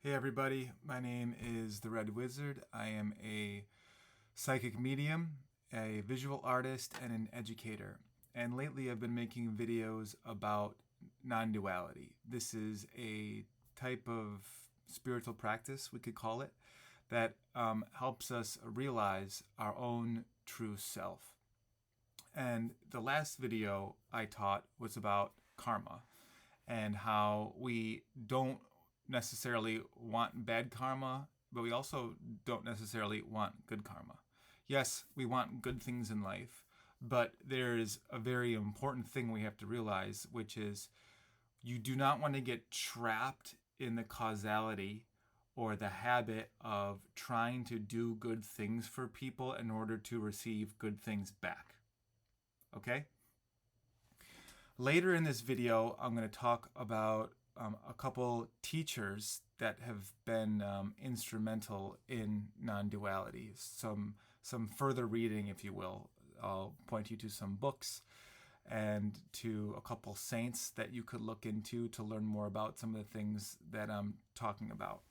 Hey everybody, my name is the Red Wizard. I am a psychic medium, a visual artist, and an educator. And lately I've been making videos about non-duality. This is a type of spiritual practice, we could call it, that helps us realize our own true self. And the last video I taught was about karma and how we don't necessarily want bad karma, but we also don't necessarily want good karma. Yes, we want good things in life, but there's a very important thing we have to realize, which is you do not want to get trapped in the causality or the habit of trying to do good things for people in order to receive good things back. Okay? Later in this video, I'm going to talk about a couple teachers that have been instrumental in non-duality. Some further reading, if you will. I'll point you to some books and to a couple saints that you could look into to learn more about some of the things that I'm talking about.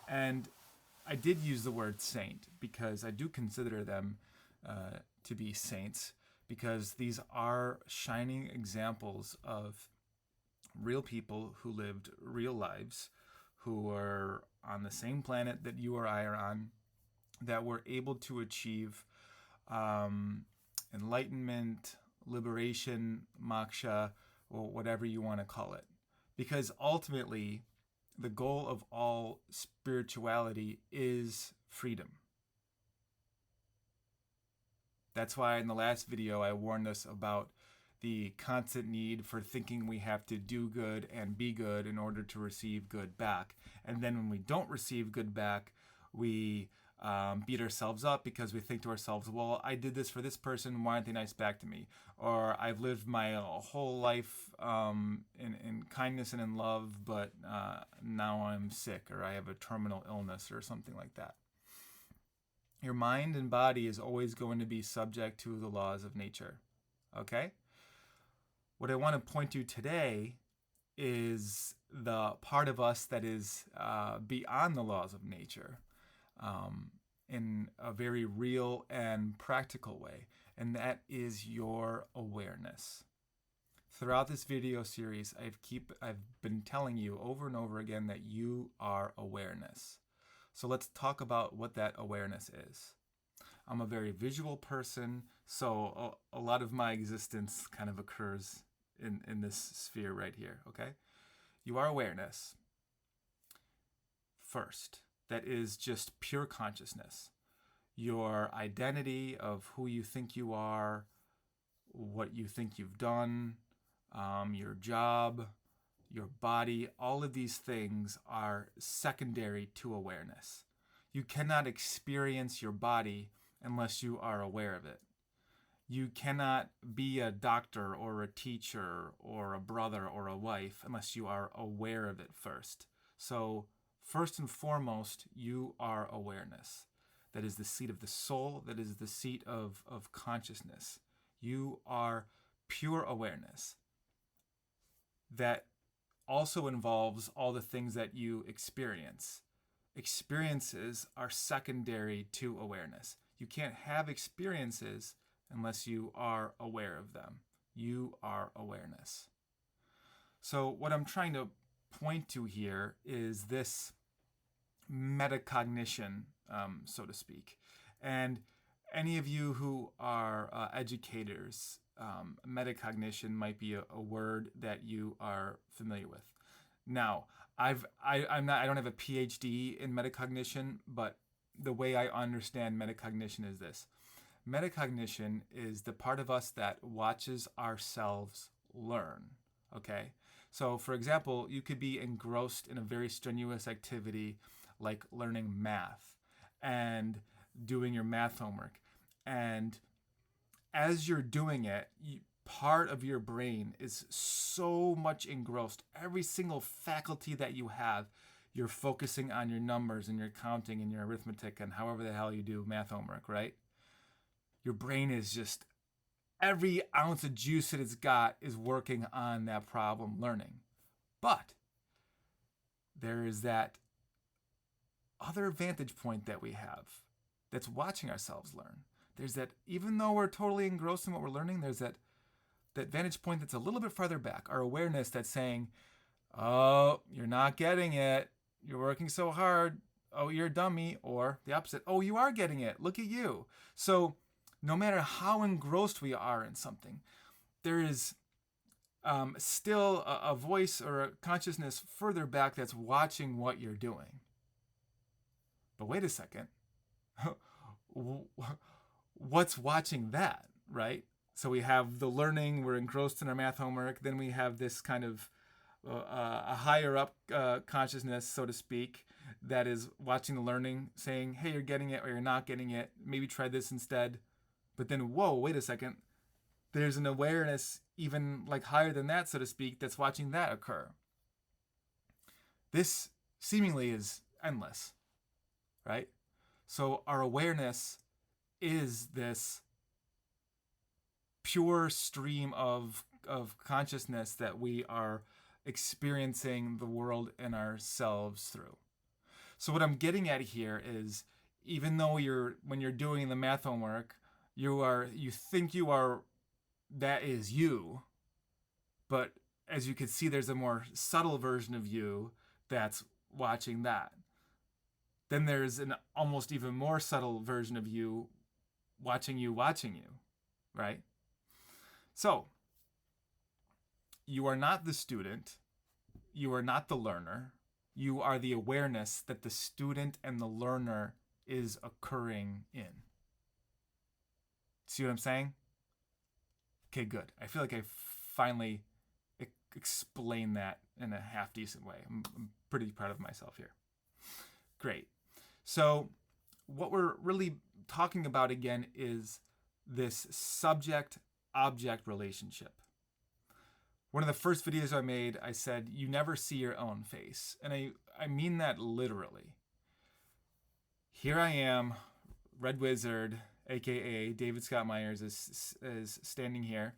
And I did use the word saint because I do consider them to be saints, because these are shining examples of real people who lived real lives, who were on the same planet that you or I are on, that were able to achieve enlightenment, liberation, moksha, or whatever you want to call it. Because ultimately, the goal of all spirituality is freedom. That's why in the last video I warned us about the constant need for thinking we have to do good and be good in order to receive good back. And then when we don't receive good back, we beat ourselves up because we think to ourselves, well, I did this for this person, why aren't they nice back to me? Or I've lived my whole life in kindness and in love, but now I'm sick, or I have a terminal illness or something like that. Your mind and body is always going to be subject to the laws of nature. Okay? What I want to point to today is the part of us that is beyond the laws of nature in a very real and practical way, and that is your awareness. Throughout this video series, I've been telling you over and over again that you are awareness. So let's talk about what that awareness is. I'm a very visual person, so a lot of my existence kind of occurs in this sphere right here, okay? You are awareness. First, that is just pure consciousness. Your identity of who you think you are, what you think you've done, your job, your body, all of these things are secondary to awareness. You cannot experience your body unless you are aware of it. You cannot be a doctor or a teacher or a brother or a wife unless you are aware of it first. So first and foremost, you are awareness. That is the seat of the soul. That is the seat of consciousness. You are pure awareness. That also involves all the things that you experience. Experiences are secondary to awareness. You can't have experiences unless you are aware of them. You are awareness. So what I'm trying to point to here is this metacognition, so to speak. And any of you who are educators, metacognition might be a word that you are familiar with. Now, I don't have a PhD in metacognition, but the way I understand metacognition is this. Metacognition is the part of us that watches ourselves learn, okay? So, for example, you could be engrossed in a very strenuous activity like learning math and doing your math homework. And as you're doing it, part of your brain is so much engrossed. Every single faculty that you have, you're focusing on your numbers and your counting and your arithmetic and however the hell you do math homework, right? Your brain is just, every ounce of juice that it's got is working on that problem learning. But there is that other vantage point that we have that's watching ourselves learn. There's that, even though we're totally engrossed in what we're learning, there's that vantage point that's a little bit farther back, our awareness that's saying, oh, you're not getting it. You're working so hard. Oh, you're a dummy. Or the opposite. Oh, you are getting it. Look at you. So no matter how engrossed we are in something, there is still a voice or a consciousness further back that's watching what you're doing. But wait a second. What's watching that, right? So we have the learning, we're engrossed in our math homework. Then we have this kind of a higher up consciousness, so to speak, that is watching the learning, saying, hey, you're getting it or you're not getting it. Maybe try this instead. But then, whoa, wait a second. There's an awareness even like higher than that, so to speak, that's watching that occur. This seemingly is endless, right? So our awareness is this pure stream of consciousness that we are experiencing the world and ourselves through. So what I'm getting at here is, even though when you're doing the math homework, you think you are, that is you, but as you can see, there's a more subtle version of you that's watching that. Then there's an almost even more subtle version of you, watching you, right? So, you are not the student. You are not the learner. You are the awareness that the student and the learner is occurring in. See what I'm saying? Okay, good. I feel like I finally explained that in a half decent way. I'm pretty proud of myself here. Great. So what we're really talking about again is this subject-object relationship. One of the first videos I made, I said, you never see your own face. And I mean that literally. Here I am, Red Wizard, aka David Scott Myers, is standing here.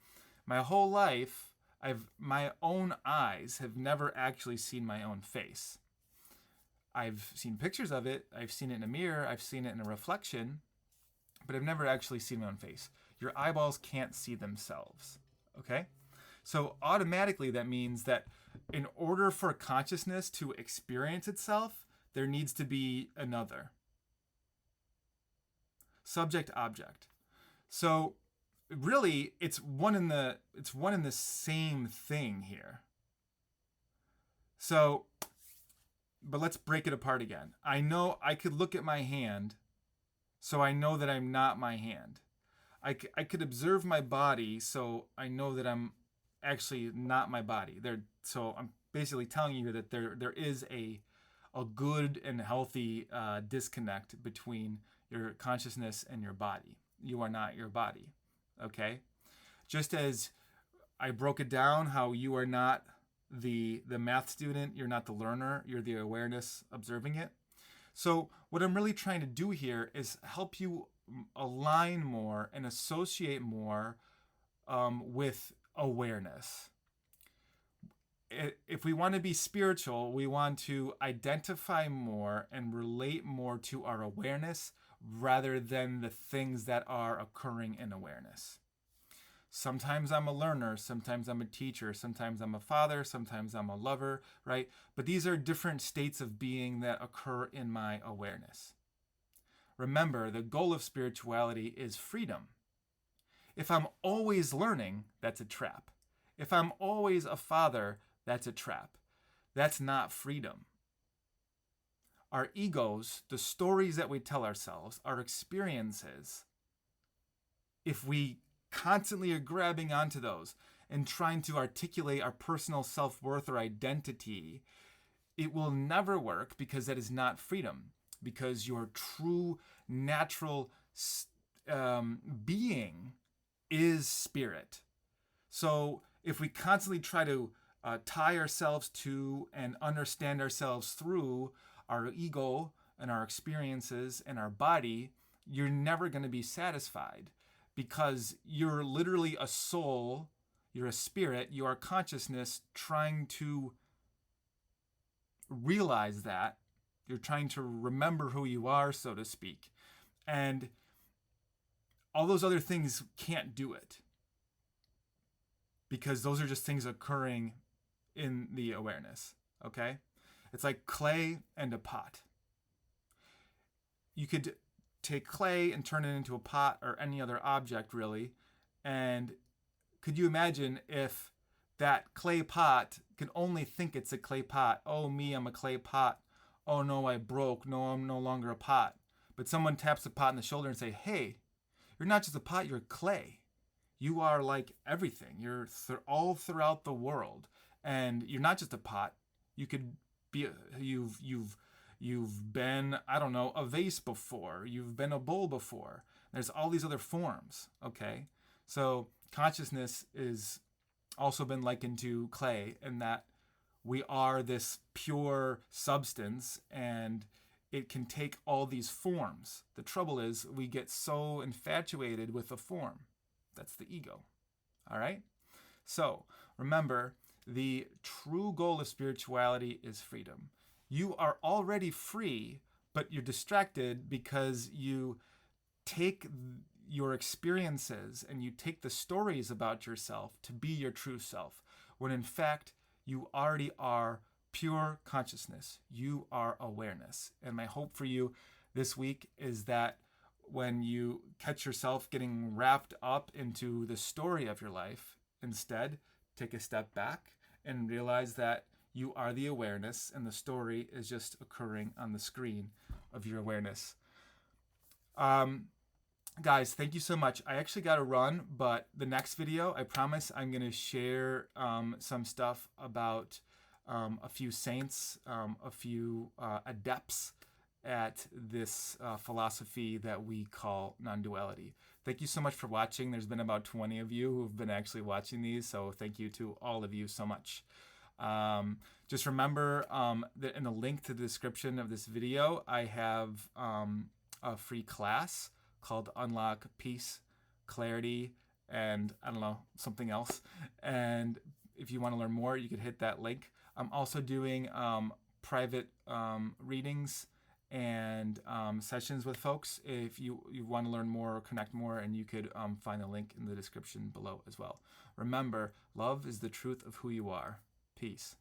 My whole life, my own eyes have never actually seen my own face. I've seen pictures of it, I've seen it in a mirror, I've seen it in a reflection, but I've never actually seen my own face. Your eyeballs can't see themselves, okay? So automatically that means that in order for consciousness to experience itself, there needs to be another. Subject object. So really it's one in the same thing here. So, but let's break it apart again. I know I could look at my hand, so I know that I'm not my hand. I could observe my body, so I know that I'm actually not my body. So I'm basically telling you that there is a good and healthy disconnect between your consciousness and your body. You are not your body, okay? Just as I broke it down, how you are not the math student, you're not the learner, you're the awareness observing it. So what I'm really trying to do here is help you align more and associate more with awareness. If we want to be spiritual, we want to identify more and relate more to our awareness rather than the things that are occurring in awareness. Sometimes I'm a learner, sometimes I'm a teacher, sometimes I'm a father, sometimes I'm a lover, right? But these are different states of being that occur in my awareness. Remember, the goal of spirituality is freedom. If I'm always learning, that's a trap. If I'm always a father, that's a trap. That's not freedom. Our egos, the stories that we tell ourselves, our experiences, if we constantly are grabbing onto those and trying to articulate our personal self-worth or identity, it will never work, because that is not freedom. Because your true natural being is spirit. So if we constantly try to tie ourselves to and understand ourselves through our ego and our experiences and our body, you're never going to be satisfied, because you're literally a soul, you're a spirit, you are consciousness trying to realize that You're trying to remember who you are, so to speak. And all those other things can't do it, because those are just things occurring in the awareness, okay? It's like clay and a pot. You could take clay and turn it into a pot or any other object, really. And could you imagine if that clay pot can only think it's a clay pot? Oh, me, I'm a clay pot. Oh, no, I broke. No, I'm no longer a pot. But someone taps the pot on the shoulder and say, hey, you're not just a pot, you're clay. You are like everything. You're all throughout the world. And you're not just a pot. You could be, you've been, I don't know, a vase before. You've been a bowl before. There's all these other forms, okay? So consciousness is also been likened to clay, in that we are this pure substance and it can take all these forms. The trouble is we get so infatuated with the form. That's the ego. All right? So remember, the true goal of spirituality is freedom. You are already free, but you're distracted because you take your experiences and you take the stories about yourself to be your true self, when in fact you already are pure consciousness. You are awareness. And my hope for you this week is that when you catch yourself getting wrapped up into the story of your life, instead take a step back and realize that you are the awareness and the story is just occurring on the screen of your awareness. Guys, thank you so much. I actually got to run, but the next video, I promise I'm going to share some stuff about a few saints, a few adepts at this philosophy that we call non-duality. Thank you so much for watching. There's been about 20 of you who've been actually watching these, so thank you to all of you so much. Just remember that in the link to the description of this video, I have a free class called Unlock Peace, Clarity, and I don't know, something else. And if you want to learn more, you could hit that link. I'm also doing private readings and sessions with folks if you want to learn more or connect more, and you could find the link in the description below as well. Remember, love is the truth of who you are. Peace.